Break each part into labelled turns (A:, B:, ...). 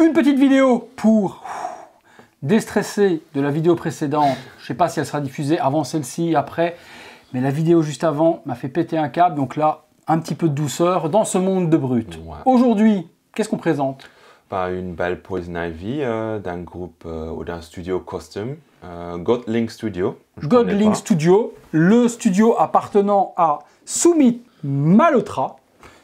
A: Une petite vidéo pour déstresser de la vidéo précédente. Je ne sais pas si elle sera diffusée avant celle-ci, après. Mais la vidéo juste avant m'a fait péter un câble. Donc là, un petit peu de douceur dans ce monde de brut. Ouais. Aujourd'hui, qu'est-ce qu'on présente?
B: Une belle Poison Ivy d'un groupe ou d'un studio custom, Godlink Studio.
A: Godlink Studio, le studio appartenant à Sumit Malhotra.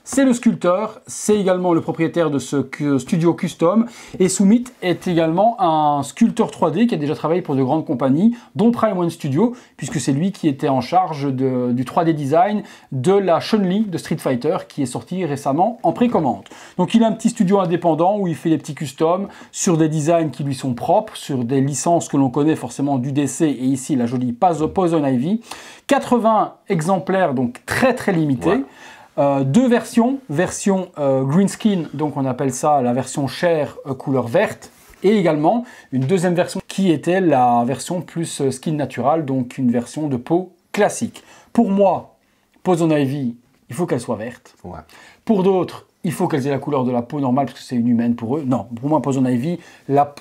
A: C'est le sculpteur, c'est également le propriétaire de ce studio custom. Et Sumit est également un sculpteur 3D qui a déjà travaillé pour de grandes compagnies, dont Prime One Studio, puisque c'est lui qui était en charge du 3D design de la Chun-Li de Street Fighter, qui est sorti récemment en précommande. Donc il a un petit studio indépendant où il fait des petits customs sur des designs qui lui sont propres, sur des licences que l'on connaît forcément du DC, et ici la jolie Poison Ivy. 80 exemplaires, donc très limités. Ouais. Deux version green skin, donc on appelle ça la version chair couleur verte, et également une deuxième version qui était la version plus skin natural, donc une version de peau classique. Pour moi, Poison Ivy, il faut qu'elle soit verte. Ouais. Pour d'autres, il faut qu'elle ait la couleur de la peau normale parce que c'est une humaine pour eux. Non, pour moi, Poison Ivy,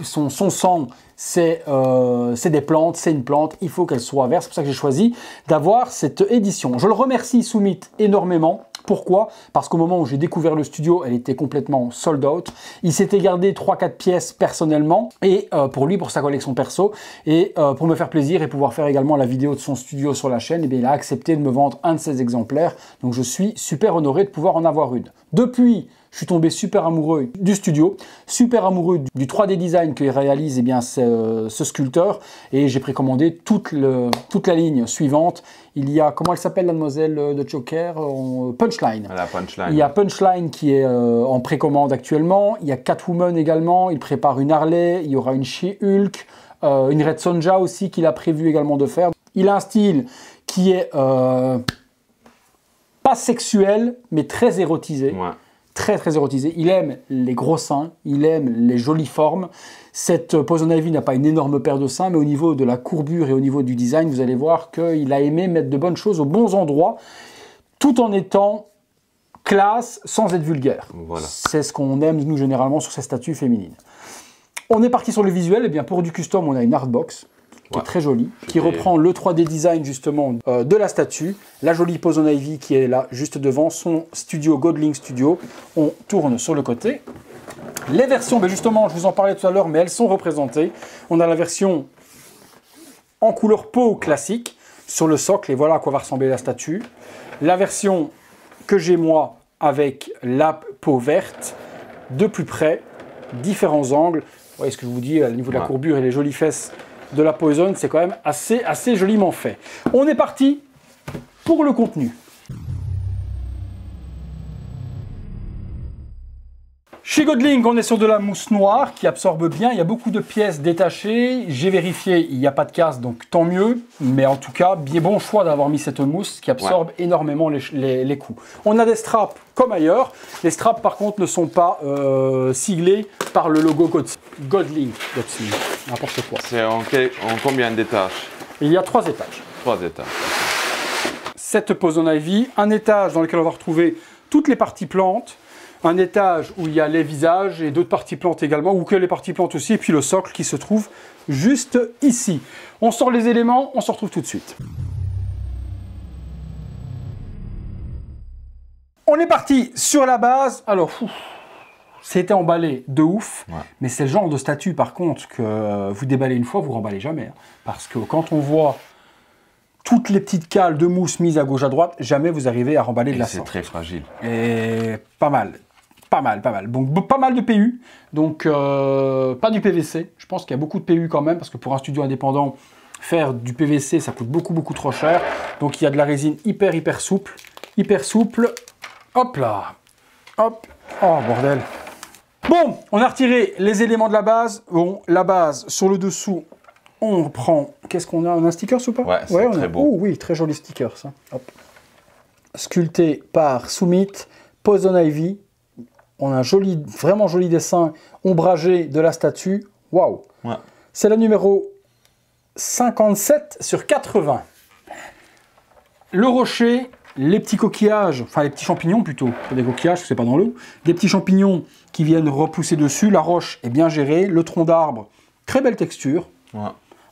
A: son sang, c'est des plantes, c'est une plante, il faut qu'elle soit verte. C'est pour ça que j'ai choisi d'avoir cette édition. Je le remercie Sumit énormément. Pourquoi? Parce qu'au moment où j'ai découvert le studio, elle était complètement sold out. Il s'était gardé 3-4 pièces personnellement, et pour lui, pour sa collection perso, et pour me faire plaisir et pouvoir faire également la vidéo de son studio sur la chaîne, et bien, il a accepté de me vendre un de ses exemplaires. Donc je suis super honoré de pouvoir en avoir une. Depuis, je suis tombé super amoureux du studio, super amoureux du 3D design que réalise ce sculpteur, et j'ai précommandé toute la ligne suivante. Il y a, comment elle s'appelle la demoiselle de Joker? Punchline.
B: La Punchline.
A: Il y a Punchline qui est en précommande actuellement, il y a Catwoman également, il prépare une Harley, il y aura une She-Hulk, une Red Sonja aussi qu'il a prévu également de faire. Il a un style qui est pas sexuel, mais très érotisé. Ouais. Très érotisé. Il aime les gros seins, il aime les jolies formes. Cette Poison Ivy n'a pas une énorme paire de seins, mais au niveau de la courbure et au niveau du design, vous allez voir qu'il a aimé mettre de bonnes choses aux bons endroits, tout en étant classe, sans être vulgaire. Voilà. C'est ce qu'on aime, nous, généralement, sur ces statues féminines. On est parti sur le visuel. Et bien, pour du custom, on a une artbox qui est très jolie, qui reprend le 3D design justement de la statue, la jolie Poison Ivy qui est là juste devant, son studio Godlink Studio. On tourne sur le côté. Les versions, ben justement, je vous en parlais tout à l'heure, mais elles sont représentées. On a la version en couleur peau classique sur le socle, et voilà à quoi va ressembler la statue. La version que j'ai moi avec la peau verte, de plus près, différents angles. Vous voyez ce que je vous dis, au niveau de la courbure et les jolies fesses de la Poison, c'est quand même assez joliment fait. On est parti pour le contenu. Chez Godlink, on est sur de la mousse noire qui absorbe bien. Il y a beaucoup de pièces détachées. J'ai vérifié, il n'y a pas de casse, donc tant mieux. Mais en tout cas, bien bon choix d'avoir mis cette mousse qui absorbe énormément les coups. On a des straps comme ailleurs. Les straps, par contre, ne sont pas siglés par le logo Godlink. N'importe quoi.
B: C'est en combien d'étages?
A: Il y a 3 étages.
B: 3 étages.
A: Cette Poison Ivy, un étage dans lequel on va retrouver toutes les parties plantes. Un étage où il y a les visages et d'autres parties plantes également, ou que les parties plantes aussi, et puis le socle qui se trouve juste ici. On sort les éléments, on se retrouve tout de suite. On est parti sur la base. Alors, c'était emballé de ouf, mais c'est le genre de statue par contre que vous déballez une fois, vous remballez jamais. Hein, parce que quand on voit toutes les petites cales de mousse mises à gauche à droite, jamais vous arrivez à remballer de la sorte.
B: C'est très fragile.
A: Et pas mal. Pas mal. Donc pas mal de PU, donc pas du PVC. Je pense qu'il y a beaucoup de PU quand même, parce que pour un studio indépendant, faire du PVC, ça coûte beaucoup trop cher. Donc il y a de la résine hyper souple. Hop là. Hop. Oh bordel. Bon, on a retiré les éléments de la base. Bon, la base, sur le dessous, on reprend... Qu'est-ce qu'on a? On a un sticker ou pas?
B: Ouais, c'est très beau.
A: Oh oui, très joli sticker ça. Hop. Sculpté par Sumit, Poison Ivy. On a un vraiment joli dessin ombragé de la statue. Waouh! Ouais. C'est la numéro 57 sur 80. Le rocher, les petits coquillages, enfin les petits champignons plutôt, pas des coquillages, c'est pas dans l'eau, des petits champignons qui viennent repousser dessus. La roche est bien gérée, le tronc d'arbre, très belle texture,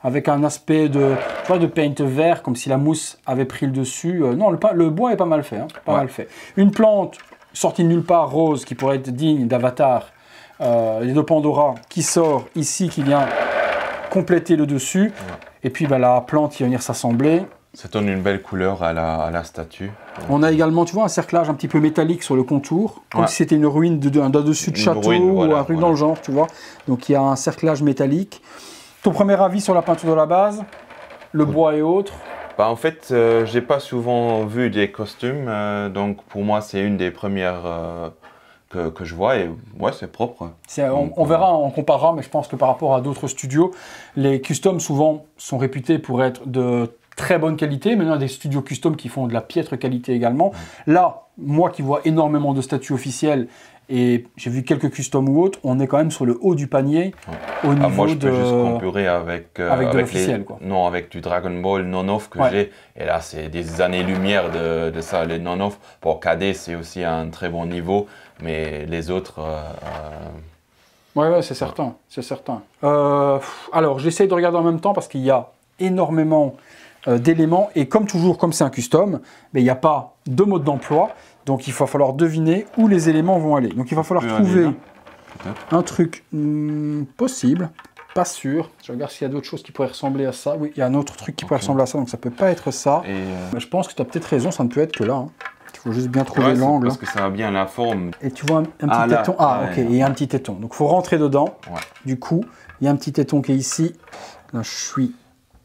A: avec un aspect de, tu vois, de paint vert, comme si la mousse avait pris le dessus. Non, le bois est pas mal fait, hein, mal fait. Une plante sortie de nulle part, rose, qui pourrait être digne d'Avatar, et de Pandora, qui sort ici, qui vient compléter le dessus. Et puis bah, la plante qui va venir s'assembler.
B: Ça donne une belle couleur à la statue.
A: On a également, tu vois, un cerclage un petit peu métallique sur le contour, comme si c'était une ruine d'un dessus de château ou un truc dans le genre, tu vois. Donc il y a un cerclage métallique. Ton premier avis sur la peinture de la base, le bois et autres?
B: Bah, en fait, j'ai pas souvent vu des costumes, donc pour moi c'est une des premières que je vois et ouais, c'est propre.
A: On verra, on comparera, mais je pense que par rapport à d'autres studios, les customs souvent sont réputés pour être de très bonne qualité. Maintenant, il y a des studios custom qui font de la piètre qualité également. Là, moi qui vois énormément de statues officielles et j'ai vu quelques customs ou autres, on est quand même sur le haut du panier au niveau
B: moi, je peux juste comparer avec
A: de l'officiel.
B: Non, avec du Dragon Ball non-off que j'ai. Et là, c'est des années-lumière de ça. Les non-off, pour KD, c'est aussi un très bon niveau. Mais les autres...
A: Ouais, c'est certain. C'est certain. Alors, j'essaye de regarder en même temps parce qu'il y a énormément d'éléments. Et comme toujours, comme c'est un custom, mais il n'y a pas de mode d'emploi. Donc, il va falloir deviner où les éléments vont aller. Donc, il va falloir trouver un truc possible, pas sûr. Je regarde s'il y a d'autres choses qui pourraient ressembler à ça. Oui, il y a un autre truc qui pourrait ressembler à ça, donc ça peut pas être ça. Mais je pense que tu as peut-être raison, ça ne peut être que là. Hein. Il faut juste bien trouver l'angle.
B: Parce que ça a bien la forme.
A: Et tu vois un petit téton. Ok, il y a un petit téton. Donc, il faut rentrer dedans. Du coup, il y a un petit téton qui est ici. Là, je suis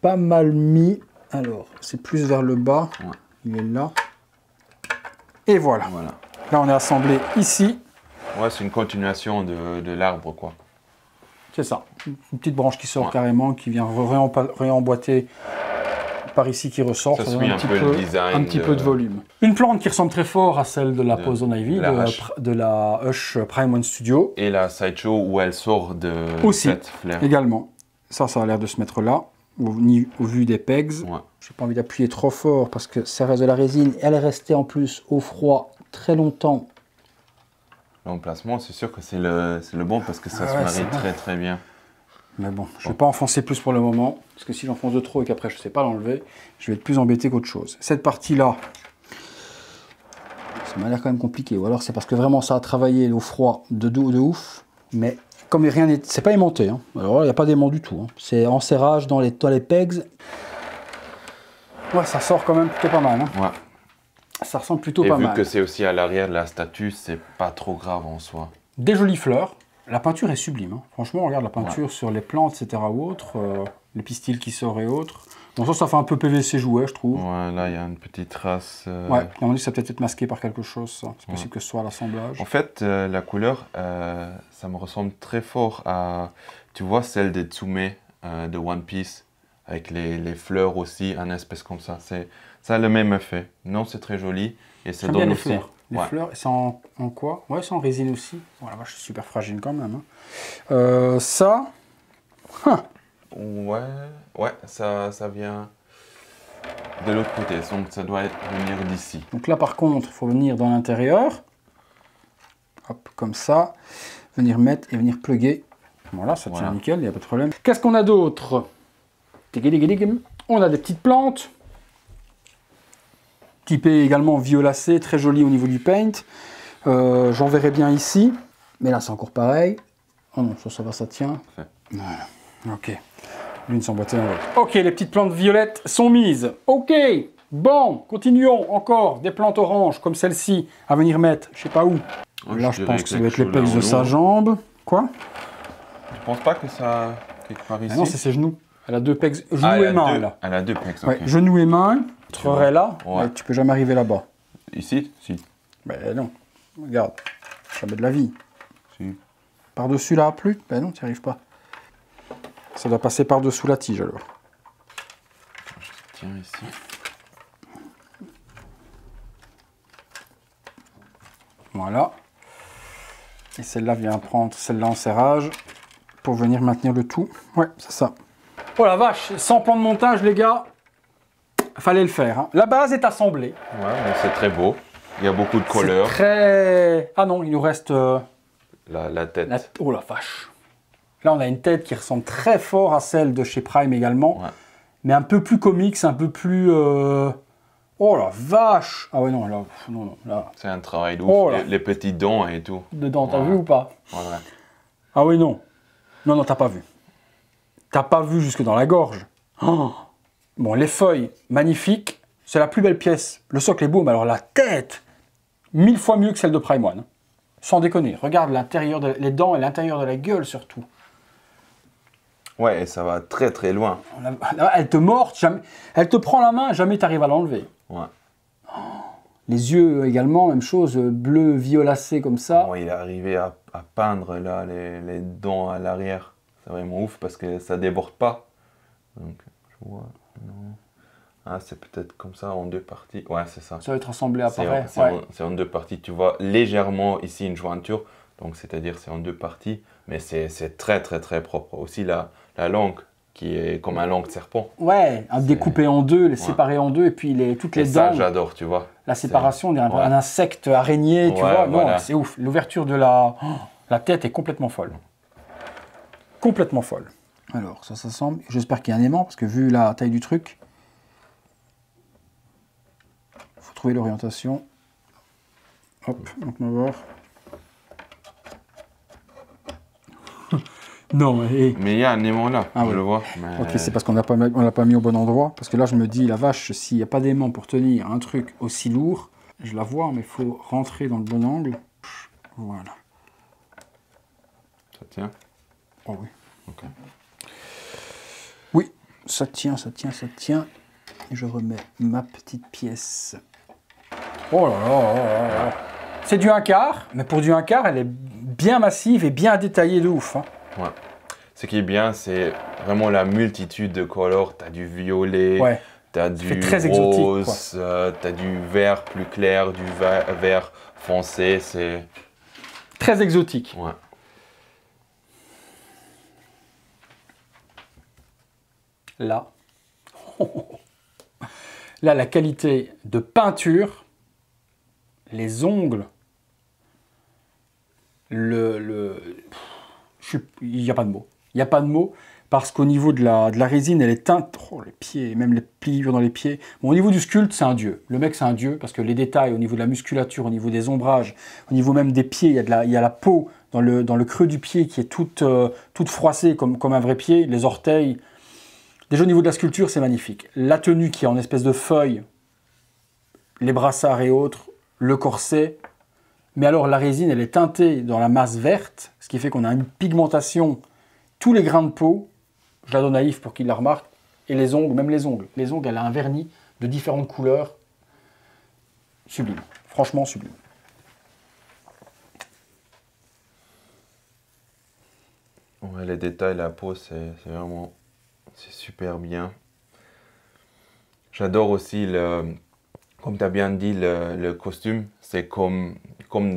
A: pas mal mis. Alors, c'est plus vers le bas. Il est là. Et voilà. Là, on est assemblé ici.
B: Ouais, c'est une continuation de l'arbre, quoi.
A: C'est ça. Une petite branche qui sort carrément, qui vient réemboîter par ici, qui ressort.
B: Ça suit un peu le design.
A: Un petit peu de volume. Une plante qui ressemble très fort à celle de la Poison Ivy, de la Hush Prime One Studio.
B: Et la Sideshow où elle sort de cette fleur.
A: Également. Ça a l'air de se mettre là, au vu des pegs. Je n'ai pas envie d'appuyer trop fort parce que ça reste de la résine. Elle est restée en plus au froid très longtemps.
B: L'emplacement, c'est sûr que c'est le bon parce que ça se marie très très bien.
A: Mais bon, je ne vais pas enfoncer plus pour le moment, parce que si j'enfonce de trop et qu'après je ne sais pas l'enlever, je vais être plus embêté qu'autre chose. Cette partie-là, ça m'a l'air quand même compliqué. Ou alors c'est parce que vraiment ça a travaillé au froid de ouf. Mais comme rien n'est... C'est pas aimanté. Hein. Alors là, il n'y a pas d'aimant du tout. Hein. C'est en serrage dans les pegs. Ouais, ça sort quand même plutôt pas mal. Hein. Ça ressemble plutôt pas mal.
B: Et vu que c'est aussi à l'arrière de la statue, c'est pas trop grave en soi.
A: Des jolies fleurs. La peinture est sublime. Hein. Franchement, on regarde la peinture sur les plantes, etc. ou autres. Les pistils qui sortent et autres. Donc ça fait un peu PVC jouet, je trouve.
B: Ouais, là, il y a une petite trace.
A: Ouais, à mon avis, ça peut être masqué par quelque chose, ça. C'est possible que ce soit l'assemblage.
B: En fait, la couleur, ça me ressemble très fort à, tu vois, celle des Tsume de One Piece, avec les fleurs aussi, un espèce comme ça. Ça a le même effet. Non, c'est très joli. Et ça donne aussi...
A: Les fleurs, c'est en quoi? Ouais, c'est en résine aussi. Voilà, je suis super fragile quand même. Hein. Ça...
B: Ouais, ça vient de l'autre côté, donc ça doit venir d'ici.
A: Donc là, par contre, il faut venir dans l'intérieur. Hop, comme ça. Venir mettre et venir plugger. Voilà, ça tient nickel, il n'y a pas de problème. Qu'est-ce qu'on a d'autre? On a des petites plantes. Typé également violacé, très joli au niveau du paint. J'en verrai bien ici. Mais là, c'est encore pareil. Oh non, ça va, ça tient. Voilà. Ok. L'une s'emboîtait dans l'autre. Ok, les petites plantes violettes sont mises. Ok. Bon, continuons. Encore des plantes oranges comme celle-ci à venir mettre. Je sais pas où. Là, je pense que ça doit être les pegs de sa jambe. Quoi?
B: Je pense pas que ça... quelque part ici.
A: Ah non, c'est ses genoux. Elle a deux pegs. Genoux et mains, là.
B: Elle a deux pegs,
A: ouais, genoux et mains. Tu serais là, mais tu peux jamais arriver là-bas.
B: Ici? Si.
A: Ben non. Regarde. Jamais de la vie.
B: Si.
A: Par-dessus là, plus? Ben non, tu n'y arrives pas. Ça doit passer par-dessous la tige alors.
B: Je tiens ici.
A: Voilà. Et celle-là vient prendre celle-là en serrage pour venir maintenir le tout. Ouais, c'est ça. Oh la vache, sans plan de montage les gars. fallait le faire. Hein. La base est assemblée.
B: Ouais, mais c'est très beau. Il y a beaucoup de couleurs.
A: Très... Ah non, il nous reste...
B: La tête.
A: Oh la vache. Là, on a une tête qui ressemble très fort à celle de chez Prime également.
B: Ouais.
A: Mais un peu plus comics, un peu plus... Oh la vache. Ah ouais, non, là... Non, là.
B: C'est un travail de ouf.
A: Oh là.
B: Les petits dents et tout.
A: Dedans, t'as
B: Ouais.
A: vu ou pas?
B: Ouais.
A: Ah oui, non. Non, non, t'as pas vu. T'as pas vu jusque dans la gorge. Oh. Bon, les feuilles, magnifiques. C'est la plus belle pièce. Le socle est beau, mais alors la tête, 1000 fois mieux que celle de Prime One. Sans déconner. Regarde l'intérieur, les dents et l'intérieur de la gueule surtout.
B: Ouais, et ça va très très loin.
A: Elle te mord, jamais, elle te prend la main, jamais t'arrives à l'enlever.
B: Ouais.
A: Les yeux également, même chose, bleu, violacé comme ça.
B: Bon, il est arrivé à peindre là les dents à l'arrière. C'est vraiment ouf parce que ça déborde pas. Donc, je vois. Non. Ah, c'est peut-être comme ça en 2 parties. Ouais, c'est ça.
A: Ça va être assemblé à
B: C'est
A: pareil.
B: en 2 parties. Tu vois légèrement ici une jointure. Donc, c'est-à-dire c'est en 2 parties. Mais c'est très très très propre. Aussi la langue qui est comme un langue de serpent.
A: Ouais, découpé en deux, les séparer en deux, et puis toutes les
B: ça,
A: dents.
B: j'adore, tu vois.
A: La séparation, on dirait un insecte araignée, tu vois. Non,
B: voilà.
A: c'est ouf. L'ouverture de la tête est complètement folle. Complètement folle. Alors, ça s'assemble. J'espère qu'il y a un aimant, parce que vu la taille du truc, il faut trouver l'orientation. Hop, donc on va voir. Non, et...
B: Mais il y a un aimant là,
A: Ah
B: je
A: ouais.
B: le vois. Mais...
A: Ok, c'est parce qu'on l'a pas mis au bon endroit. Parce que là, je me dis, la vache, s'il n'y a pas d'aimant pour tenir un truc aussi lourd, je la vois, mais il faut rentrer dans le bon angle. Voilà.
B: Ça tient?
A: Oh oui.
B: Ok.
A: Oui, ça tient, ça tient, ça tient. Et je remets ma petite pièce. Oh là là, là, là, là. C'est du 1/4, mais pour du 1/4, elle est bien massive et bien détaillée de ouf. Hein.
B: Ouais. Ce qui est bien, c'est vraiment la multitude de couleurs. Tu as du violet,
A: Ouais.
B: tu as du
A: très
B: rose,
A: exotique,
B: tu as du vert plus clair, du vert foncé. C'est
A: Très exotique.
B: ouais.
A: Là. Là, la qualité de peinture, les ongles, il n'y a pas de mots. Il n'y a pas de mots parce qu'au niveau de la résine, elle est teinte. Oh, les pieds, même les pliures dans les pieds. Bon, au niveau du sculpte, c'est un dieu. Le mec, c'est un dieu parce que les détails au niveau de la musculature, au niveau des ombrages, au niveau même des pieds, il y a la peau dans le creux du pied qui est toute froissée comme un vrai pied. Les orteils. Déjà, au niveau de la sculpture, c'est magnifique. La tenue qui est en espèce de feuille, les brassards et autres, le corset. Mais alors, la résine, elle est teintée dans la masse verte, ce qui fait qu'on a une pigmentation. Tous les grains de peau, je la donne à Yves pour qu'il la remarque, et les ongles, même les ongles. Les ongles, elle a un vernis de différentes couleurs. Sublime. Franchement, sublime.
B: Ouais, les détails, la peau, c'est vraiment... C'est super bien. J'adore aussi, comme tu as bien dit, le costume. C'est comme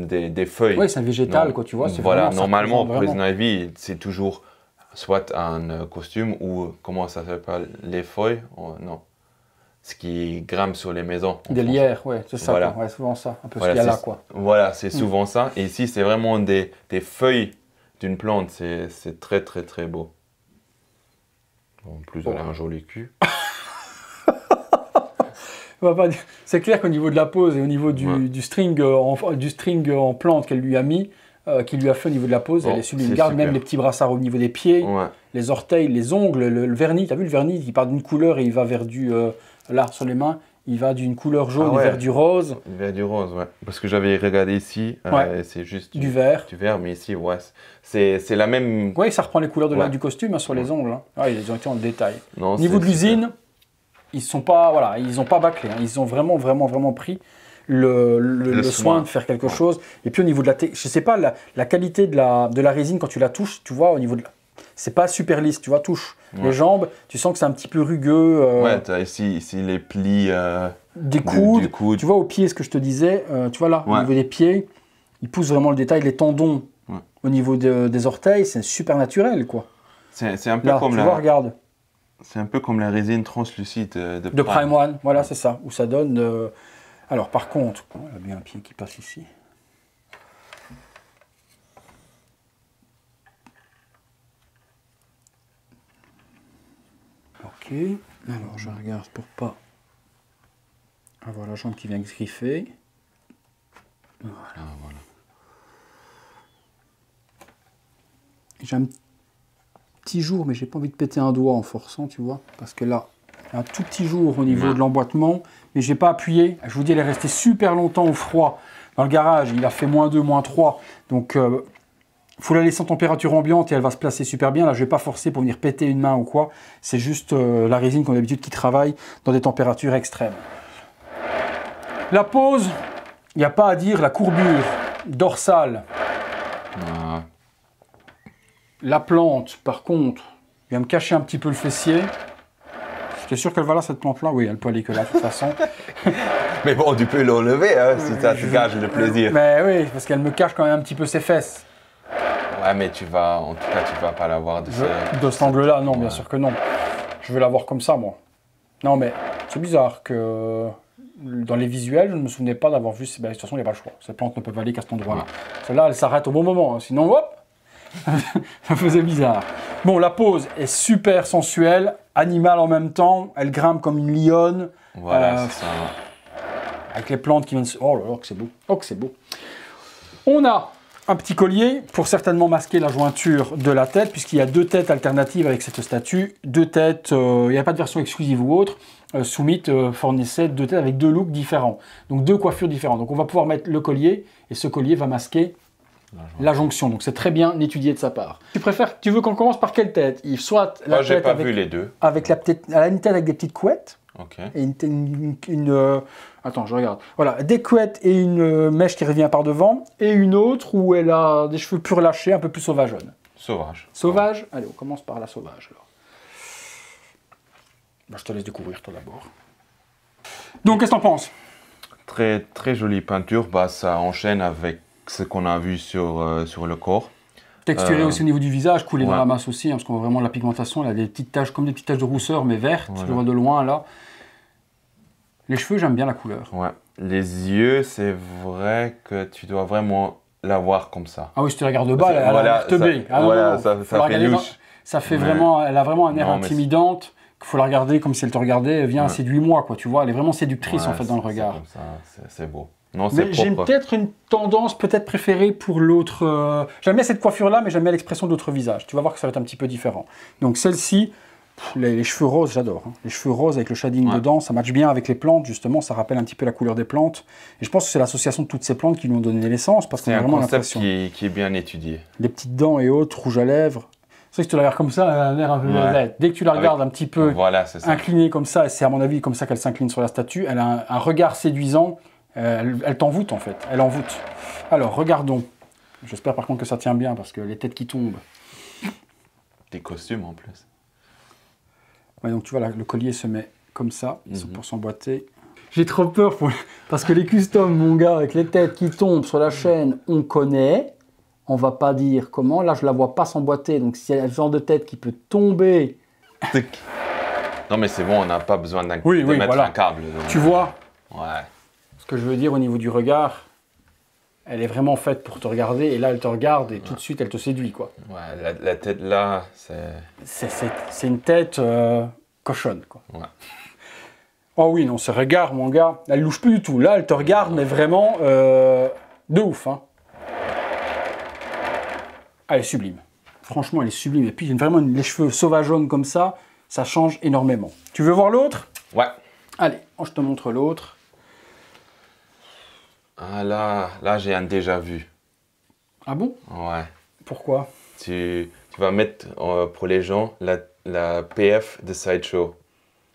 B: des feuilles.
A: Oui, c'est un végétal,
B: Non,
A: quoi, tu vois.
B: Voilà,
A: vraiment,
B: normalement,
A: vraiment.
B: Poison Ivy, c'est toujours soit un costume ou, comment ça s'appelle, les feuilles, non, ce qui grimpe sur les maisons.
A: Des lierres, ouais, c'est ça,
B: Voilà.
A: quoi. Ouais, souvent ça, un peu
B: Voilà,
A: ce qu'il y a là, quoi.
B: Voilà, c'est souvent ça. Et ici, c'est vraiment des feuilles d'une plante. C'est très, très, très beau. En plus, elle a un joli cul.
A: C'est clair qu'au niveau de la pose et au niveau du string en plante qu'elle lui a mis, qu'il lui a fait au niveau de la pose, elle est sublime. Regarde
B: super.
A: même les petits brassards au niveau des pieds,
B: Ouais.
A: les orteils, les ongles, le vernis. Tu as vu le vernis, il part d'une couleur et il va vers du... là, sur les mains, il va d'une couleur jaune
B: Ah ouais.
A: vers du rose.
B: Vers du rose, ouais. Parce que j'avais regardé ici,
A: Ouais.
B: c'est juste
A: Du vert.
B: Du vert, mais ici, ouais, c'est la même...
A: Oui, ça reprend les couleurs
B: Ouais.
A: du costume hein, sur les ongles. Hein. Ah, ils ont été en détail.
B: Non,
A: Au niveau de
B: c'est super.
A: l'usine, ils sont pas, voilà, ils n'ont pas bâclé. Hein. Ils ont vraiment, vraiment, vraiment pris le soin de faire quelque chose. Et puis au niveau de je sais pas, la qualité de la résine quand tu la touches, tu vois, au niveau de c'est pas super lisse, tu vois, touche les jambes, tu sens que c'est un petit peu rugueux.
B: Ouais, tu as ici les plis
A: des coudes,
B: du coude.
A: tu vois, au pied, ce que je te disais, tu vois là, au niveau des pieds, il pousse vraiment le détail, les tendons au niveau des orteils, c'est super naturel, quoi.
B: C'est un peu
A: Là,
B: comme
A: tu vois, regarde.
B: C'est un peu comme la résine translucide
A: De Prime One, voilà, c'est ça, où ça donne... Alors, par contre, il y a bien un pied qui passe ici. Ok, alors je regarde pour pas avoir la jambe qui vient se griffer. Voilà.
B: Ah, voilà.
A: J'ai un petit jour, mais j'ai pas envie de péter un doigt en forçant, tu vois, parce que là, un tout petit jour au niveau de l'emboîtement, mais j'ai pas appuyé. Je vous dis, elle est restée super longtemps au froid dans le garage. Il a fait -2, -3, donc faut la laisser en température ambiante et elle va se placer super bien. Là, je vais pas forcer pour venir péter une main ou quoi. C'est juste la résine qu'on a l'habitude qui travaille dans des températures extrêmes. La pose, il n'y a pas à dire, la courbure dorsale.
B: Ah.
A: La plante, par contre, vient me cacher un petit peu le fessier. J'étais sûr qu'elle va là, cette plante-là. Oui, elle peut aller que là, de toute façon.
B: Mais bon, tu peux l'enlever hein, si ça te gâche le plaisir.
A: Mais oui, parce qu'elle me cache quand même un petit peu ses fesses.
B: Ouais, mais en tout cas, tu vas pas l'avoir de
A: De cet angle-là, non, bien sûr que non. Je veux l'avoir comme ça, moi. Non, mais c'est bizarre que dans les visuels, je ne me souvenais pas d'avoir vu... Ben, de toute façon, il n'y a pas le choix. Ces plantes ne peuvent aller qu'à cet endroit-là. Celle-là, elle s'arrête au bon moment. Hein. Sinon, hop, ça faisait bizarre. Bon, la pose est super sensuelle, animale en même temps. Elle grimpe comme une lionne.
B: Voilà, c'est ça.
A: Avec les plantes qui viennent... Oh là là, que c'est beau. Oh, que c'est beau. On a un petit collier pour certainement masquer la jointure de la tête, puisqu'il y a 2 têtes alternatives avec cette statue. 2 têtes, il n'y a pas de version exclusive ou autre. Summit fournissait 2 têtes avec 2 looks différents. Donc 2 coiffures différentes. Donc on va pouvoir mettre le collier, et ce collier va masquer la jonction. Donc c'est très bien étudié de sa part. Tu veux qu'on commence par quelle tête, Yves? Soit la
B: J'ai
A: tête
B: pas
A: avec,
B: vu les deux.
A: avec la petite, elle a une tête avec des petites couettes.
B: Ok.
A: Et attends, je regarde. Voilà, des couettes et une mèche qui revient par devant, et une autre où elle a des cheveux plus relâchés, un peu plus sauvageonne.
B: Sauvage.
A: Sauvage? Allez, on commence par la sauvage alors. Bah, je te laisse découvrir toi d'abord. Donc, qu'est-ce que t'en penses?
B: Très, très jolie peinture. Bah, ça enchaîne avec ce qu'on a vu sur le corps.
A: Texturé aussi au niveau du visage, coulé dans
B: ouais.
A: la masse aussi, hein, parce qu'on voit vraiment la pigmentation, elle a des petites taches, comme des petites taches de rousseur, mais vertes,
B: Voilà.
A: je le vois de loin là. Les cheveux, j'aime bien la couleur.
B: Ouais. Les yeux, c'est vrai que tu dois vraiment la voir comme ça.
A: Ah oui, si tu la regardes de bas, elle a l'air teubée. Ah,
B: voilà, ça fait louche.
A: Ça fait vraiment, elle a vraiment un air
B: Non, mais
A: intimidante, qu'il faut la regarder comme si elle te regardait, viens, séduis-moi, quoi, tu vois, elle est vraiment séductrice
B: Ouais,
A: en fait dans le regard.
B: C'est comme ça, c'est beau. Non, c'est
A: Mais j'ai
B: propre.
A: peut-être une tendance peut-être préférée pour l'autre. J'aime bien cette coiffure-là, mais j'aime bien l'expression de l'autre visage. Tu vas voir que ça va être un petit peu différent. Donc celle-ci, les cheveux roses, j'adore. Hein. Les cheveux roses avec le shading dedans, ça matche bien avec les plantes, justement, ça rappelle un petit peu la couleur des plantes. Et je pense que c'est l'association de toutes ces plantes qui lui ont donné naissance, parce qu'on a vraiment l'impression.
B: C'est un concept qui est bien étudié.
A: Les petites dents et autres, rouge à lèvres. C'est vrai que tu la regardes comme ça, elle a l'air un peu bête. Dès que tu la regardes un petit peu inclinée comme ça, et c'est à mon avis comme ça qu'elle s'incline sur la statue, elle a un regard séduisant, elle t'envoûte en fait, elle envoûte. Alors, regardons. J'espère par contre que ça tient bien, parce que les têtes qui tombent.
B: Des costumes en plus.
A: Ouais, donc tu vois, là, le collier se met comme ça, pour s'emboîter. J'ai trop peur, parce que les customs, mon gars, avec les têtes qui tombent sur la chaîne, on connaît. On va pas dire comment. Là, je la vois pas s'emboîter. Donc, s'il y a le genre de tête qui peut tomber...
B: Non, mais c'est bon, on n'a pas besoin de mettre un câble. Donc...
A: Tu vois?
B: Ouais.
A: Ce que je veux dire au niveau du regard, elle est vraiment faite pour te regarder. Et là, elle te regarde et tout de suite, elle te séduit, quoi.
B: Ouais, la tête là, c'est...
A: C'est une tête cochonne, quoi.
B: Ouais.
A: Oh oui, non, ce regard, mon gars, elle louche plus du tout. Là, elle te regarde, mais vraiment de ouf, hein. Elle est sublime. Franchement, elle est sublime. Et puis, vraiment, les cheveux sauvageonnes comme ça change énormément. Tu veux voir l'autre?
B: Ouais.
A: Allez, je te montre l'autre.
B: Ah là j'ai un déjà vu.
A: Ah bon?
B: Ouais.
A: Pourquoi?
B: Tu vas mettre pour les gens la PF de Sideshow,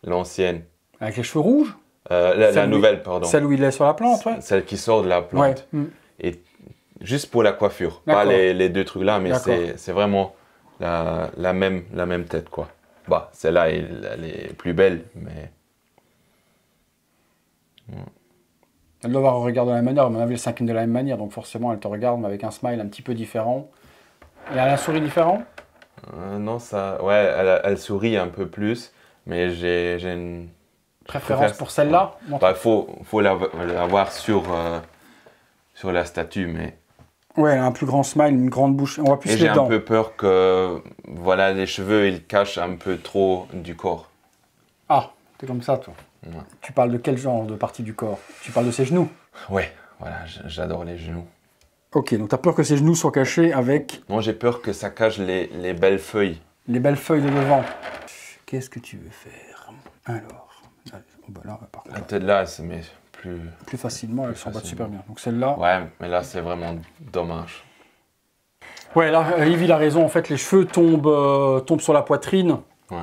B: l'ancienne.
A: Avec les cheveux rouges?
B: La nouvelle, pardon.
A: Celle où il est sur la plante, ouais.
B: Celle qui sort de la plante.
A: Ouais.
B: Et juste pour la coiffure, pas les 2 trucs là, mais c'est vraiment la même tête, quoi. Bah, celle-là, elle est plus belle, mais...
A: Elle doit avoir un regard de la même manière, à mon avis, elle s'incline de la même manière, donc forcément, elle te regarde, mais avec un smile un petit peu différent. Et elle a un sourire différent?
B: Non, ça... Ouais, elle sourit un peu plus, mais j'ai une...
A: Préférence pour celle-là?
B: Bah, faut l'avoir sur la statue, mais...
A: Ouais, elle a un plus grand smile, une grande bouche. On voit plus
B: Et
A: les
B: j'ai
A: dents.
B: un peu peur que voilà, les cheveux ils cachent un peu trop du corps.
A: Ah, t'es comme ça, toi.
B: Ouais.
A: Tu parles de quel genre de partie du corps? Tu parles de ses genoux?
B: Ouais, voilà, j'adore les genoux.
A: Ok, donc t'as peur que ses genoux soient cachés avec
B: Moi j'ai peur que ça cache les belles feuilles.
A: les belles feuilles de devant. Qu'est-ce que tu veux faire? Alors, oh bah là, par contre,
B: Peut-être là, c'est mais
A: plus facilement, elles s'emboîtent super
B: facilement.
A: bien. Donc celle-là.
B: Ouais, mais là c'est vraiment dommage.
A: Ouais, là, Yves, a raison. En fait, les cheveux tombent sur la poitrine.
B: Ouais.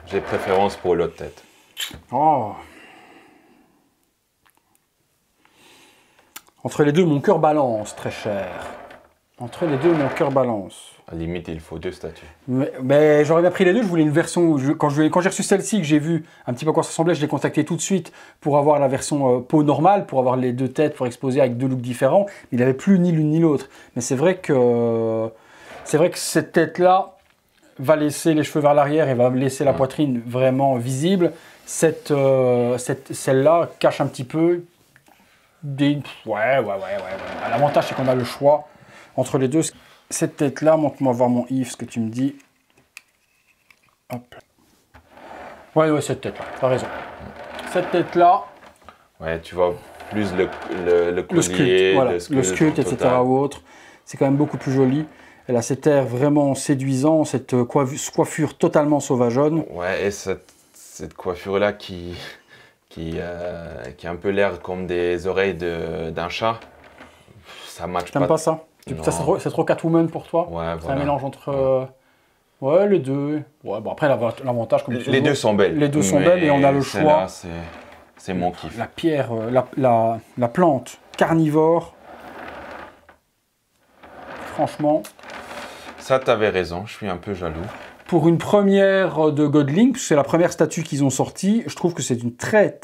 B: J'ai préférence pour l'autre tête.
A: Oh. Entre les deux, mon cœur balance, très cher. Entre les deux, mon cœur balance.
B: À la limite, il faut 2 statues.
A: Mais j'aurais bien pris les deux, je voulais une version. Quand j'ai reçu celle-ci, que j'ai vu un petit peu à quoi ça ressemblait, je l'ai contacté tout de suite pour avoir la version peau normale, pour avoir les deux têtes, pour exposer avec 2 looks différents. Il n'avait plus ni l'une ni l'autre. Mais c'est vrai que cette tête-là va laisser les cheveux vers l'arrière et va laisser la poitrine vraiment visible. Celle-là cache un petit peu des... Ouais. L'avantage, c'est qu'on a le choix entre les deux. Cette tête-là, montre-moi voir mon Yves, ce que tu me dis. Hop. Ouais, cette tête-là, t'as raison. Cette tête-là...
B: Ouais, tu vois plus le collier,
A: Le sculpte, voilà, le sculpte, etc.
B: total.
A: ou autre. C'est quand même beaucoup plus joli. Elle a cet air vraiment séduisant, cette coiffure totalement sauvageonne.
B: Ouais, et cette coiffure-là qui a un peu l'air comme des oreilles d'un chat, ça match pas.
A: T'aimes pas ça? Ça, c'est trop Catwoman pour toi?
B: Ouais,
A: C'est
B: voilà.
A: un mélange entre... Ouais, les deux. Ouais, bon, après, l'avantage, comme
B: Les deux sont belles.
A: Les deux sont belles et on a le choix.
B: C'est mon kiff.
A: La pierre, la plante carnivore. Franchement,
B: Ça, t'avais raison, je suis un peu jaloux.
A: pour une première de Godlink, c'est la première statue qu'ils ont sortie, je trouve que c'est une très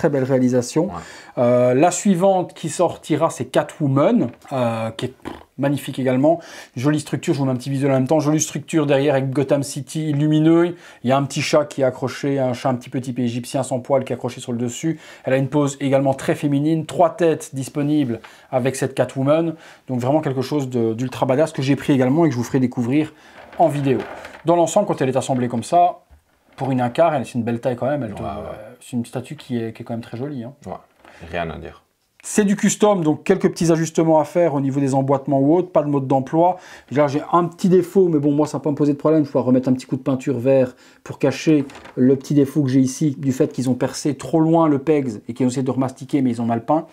A: belle réalisation.
B: Ouais.
A: La suivante qui sortira, c'est Catwoman, qui est magnifique également. Jolie structure, je vous mets un petit visuel en même temps. Jolie structure derrière avec Gotham City lumineux. Il y a un petit chat qui est accroché, un chat un petit peu type égyptien sans poil qui est accroché sur le dessus. Elle a une pose également très féminine. 3 têtes disponibles avec cette Catwoman. Donc vraiment quelque chose d'ultra badass que j'ai pris également et que je vous ferai découvrir en vidéo. Dans l'ensemble, quand elle est assemblée comme ça, pour une incar, c'est une belle taille quand même. C'est une statue qui est quand même très jolie. Hein.
B: Ouais, rien à dire.
A: C'est du custom, donc quelques petits ajustements à faire au niveau des emboîtements ou autres, pas de mode d'emploi. Là, j'ai un petit défaut, mais bon, moi, ça n'a pas me posé de problème. Je vais remettre un petit coup de peinture vert pour cacher le petit défaut que j'ai ici, du fait qu'ils ont percé trop loin le pegs et qu'ils ont essayé de remastiquer, mais ils ont mal peint.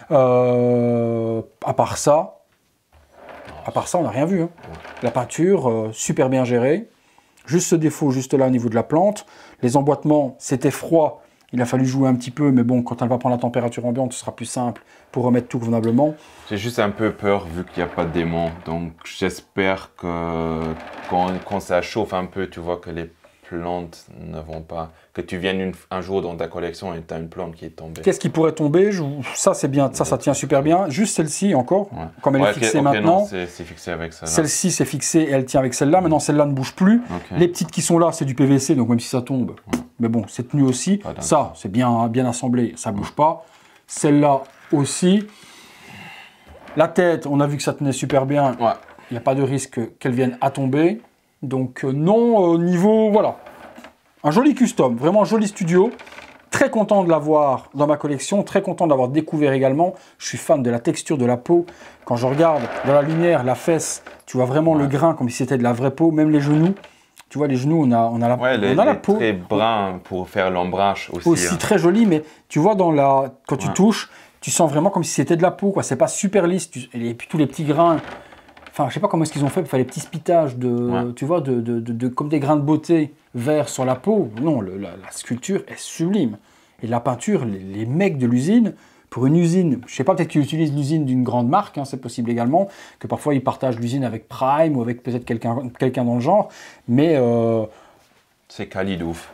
A: À part ça, on n'a rien vu. Hein.
B: Ouais.
A: La peinture, super bien gérée. Juste ce défaut, juste là, au niveau de la plante. Les emboîtements, c'était froid. Il a fallu jouer un petit peu, mais bon, quand elle va prendre la température ambiante, ce sera plus simple pour remettre tout convenablement.
B: J'ai juste un peu peur vu qu'il n'y a pas de démon. Donc j'espère que quand ça chauffe un peu, tu vois que les plantes ne vont pas... Que tu viennes un jour dans ta collection et tu as une plante qui est tombée.
A: Qu'est-ce qui pourrait tomber? Ça, c'est bien, ça tient super bien. Juste celle-ci encore,
B: Ouais.
A: comme elle est fixée maintenant.
B: C'est fixé avec ça.
A: Celle-ci, c'est fixé et elle tient avec celle-là. Maintenant, celle-là ne bouge plus.
B: Okay.
A: Les petites qui sont là, c'est du PVC, donc même si ça tombe. Mais bon, c'est tenu aussi. Ça, c'est bien assemblé, ça ne bouge pas. Celle-là aussi. La tête, on a vu que ça tenait super bien.
B: Ouais.
A: Il n'y a pas de risque qu'elle vienne à tomber. Donc non, niveau, voilà. Un joli custom, vraiment un joli studio. Très content de l'avoir dans ma collection, très content de l'avoir découvert également. Je suis fan de la texture de la peau. Quand je regarde dans la lumière, la fesse, tu vois vraiment le grain comme si c'était de la vraie peau. Même les genoux, tu vois les genoux, on a la peau.
B: Très brun pour faire l'ombrage aussi.
A: Aussi
B: hein.
A: très joli, mais tu vois quand tu touches, tu sens vraiment comme si c'était de la peau. C'est pas super lisse. Et puis tous les petits grains. Enfin, je sais pas comment est-ce qu'ils ont fait pour faire les petits spitages tu vois, comme des grains de beauté verts sur la peau. Non, la sculpture est sublime. Et la peinture, les mecs de l'usine, pour une usine, je sais pas, peut-être qu'ils utilisent l'usine d'une grande marque, hein, c'est possible également, que parfois ils partagent l'usine avec Prime ou avec peut-être quelqu'un dans le genre, mais...
B: C'est quali de ouf.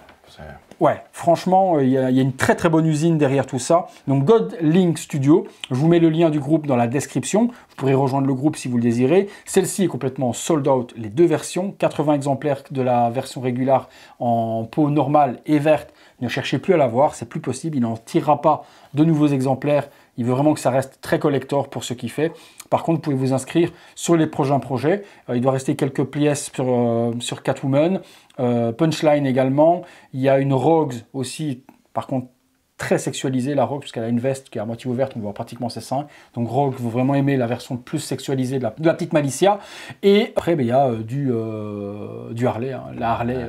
A: Ouais, franchement, il y a une très très bonne usine derrière tout ça. Donc Godlink Studio, je vous mets le lien du groupe dans la description. Vous pourrez rejoindre le groupe si vous le désirez. Celle-ci est complètement sold out, les deux versions. 80 exemplaires de la version régulière en peau normale et verte. Ne cherchez plus à l'avoir, c'est plus possible. Il n'en tirera pas de nouveaux exemplaires. Il veut vraiment que ça reste très collector pour ce qu'il fait. Par contre, vous pouvez vous inscrire sur les prochains projets. Il doit rester quelques pièces sur Catwoman. Punchline également. Il y a une Rogues aussi, par contre, très sexualisée, la Rogues, parce qu'elle a une veste qui est à moitié ouverte, on voit pratiquement ses seins. Donc Rogues, vous vraiment aimer la version plus sexualisée de la petite Malicia. Et après, il y a du Harley, hein, la Harley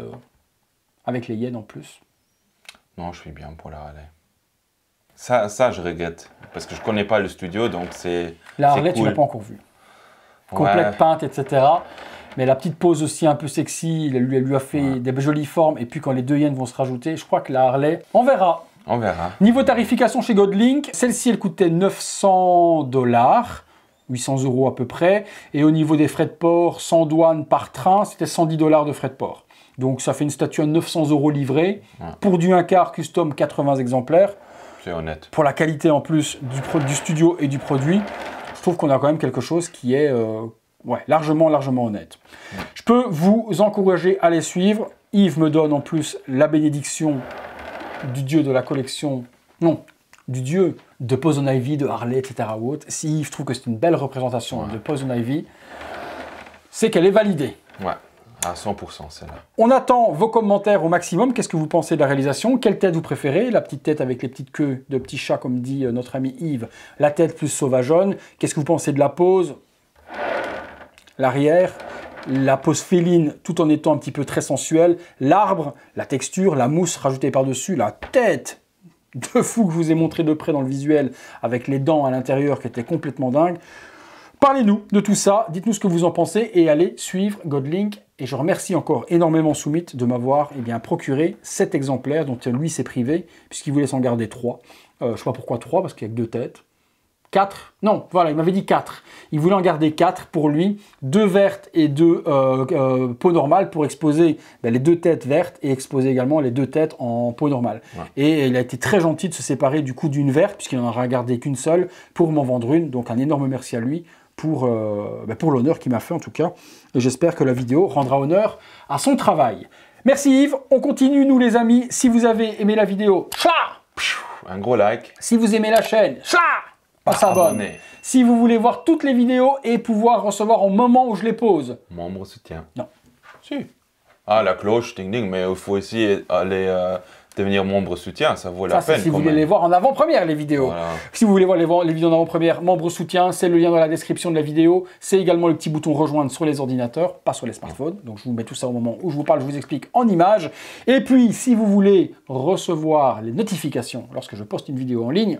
A: avec les yens en plus.
B: Non, je suis bien pour la Harley. Ça, je regrette, parce que je connais pas le studio, donc c'est
A: la Harley,
B: cool.
A: Tu l'as pas encore vu. Complète peinte, etc. Mais la petite pose aussi un peu sexy, elle lui a fait des jolies formes. Et puis quand les deux yens vont se rajouter, je crois que la Harley, on verra.
B: On verra.
A: Niveau tarification chez Godlink, celle-ci, elle coûtait 900 $, 800 € à peu près. Et au niveau des frais de port, sans douane par train, c'était 110 $ de frais de port. Donc ça fait une statue à 900 € livrée. Pour du 1/4 custom, 80 exemplaires.
B: C'est honnête.
A: Pour la qualité en plus du studio et du produit, je trouve qu'on a quand même quelque chose qui est largement honnête. Je peux vous encourager à les suivre. Yves me donne en plus la bénédiction du dieu de la collection, non, du dieu de Poison Ivy, de Harley, etc. ou autre. Si Yves trouve que c'est une belle représentation de Poison Ivy, c'est qu'elle est validée.
B: Ouais. À 100%, celle-là.
A: On attend vos commentaires au maximum. Qu'est-ce que vous pensez de la réalisation? Quelle tête vous préférez? La petite tête avec les petites queues de petits chats, comme dit notre ami Yves. La tête plus sauvageonne. Qu'est-ce que vous pensez de la pose? L'arrière. La pose féline, tout en étant un petit peu très sensuelle. L'arbre, la texture, la mousse rajoutée par-dessus. La tête de fou que je vous ai montré de près dans le visuel, avec les dents à l'intérieur qui étaient complètement dingues. Parlez-nous de tout ça, dites-nous ce que vous en pensez et allez suivre Godlink. Et je remercie encore énormément Soumit de m'avoir procuré 7 exemplaires dont lui s'est privé, puisqu'il voulait s'en garder 3. Je ne sais pas pourquoi 3, parce qu'il n'y a que 2 têtes. 4, non, voilà, il m'avait dit 4. Il voulait en garder 4 pour lui, 2 vertes et 2 peau normale pour exposer les 2 têtes vertes et exposer également les 2 têtes en peau normale. Ouais. Et il a été très gentil de se séparer du coup d'une verte, puisqu'il n'en aura gardé qu'une seule, pour m'en vendre une. Donc un énorme merci à lui pour l'honneur qu'il m'a fait en tout cas. Et j'espère que la vidéo rendra honneur à son travail. Merci Yves, on continue nous les amis. Si vous avez aimé la vidéo,
B: un gros like.
A: Si vous aimez la chaîne, on s'abonne. Si vous voulez voir toutes les vidéos et pouvoir recevoir au moment où je les pose.
B: Membre soutien.
A: Non.
B: Si. Ah, la cloche, ding ding, mais il faut aussi aller devenir membre soutien, ça vaut la peine.
A: Si vous voulez les voir en avant-première, les vidéos. Voilà. Si vous voulez voir les vidéos en avant-première, membre soutien, c'est le lien dans la description de la vidéo. C'est également le petit bouton rejoindre sur les ordinateurs, pas sur les smartphones. Donc je vous mets tout ça au moment où je vous parle, je vous explique en images. Et puis, si vous voulez recevoir les notifications lorsque je poste une vidéo en ligne,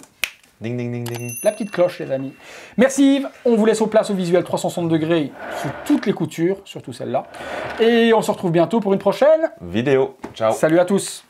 B: ding ding ding ding.
A: La petite cloche, les amis. Merci Yves. On vous laisse au place au visuel 360 degrés sous toutes les coutures, surtout celle-là. Et on se retrouve bientôt pour une prochaine
B: vidéo. Ciao.
A: Salut à tous.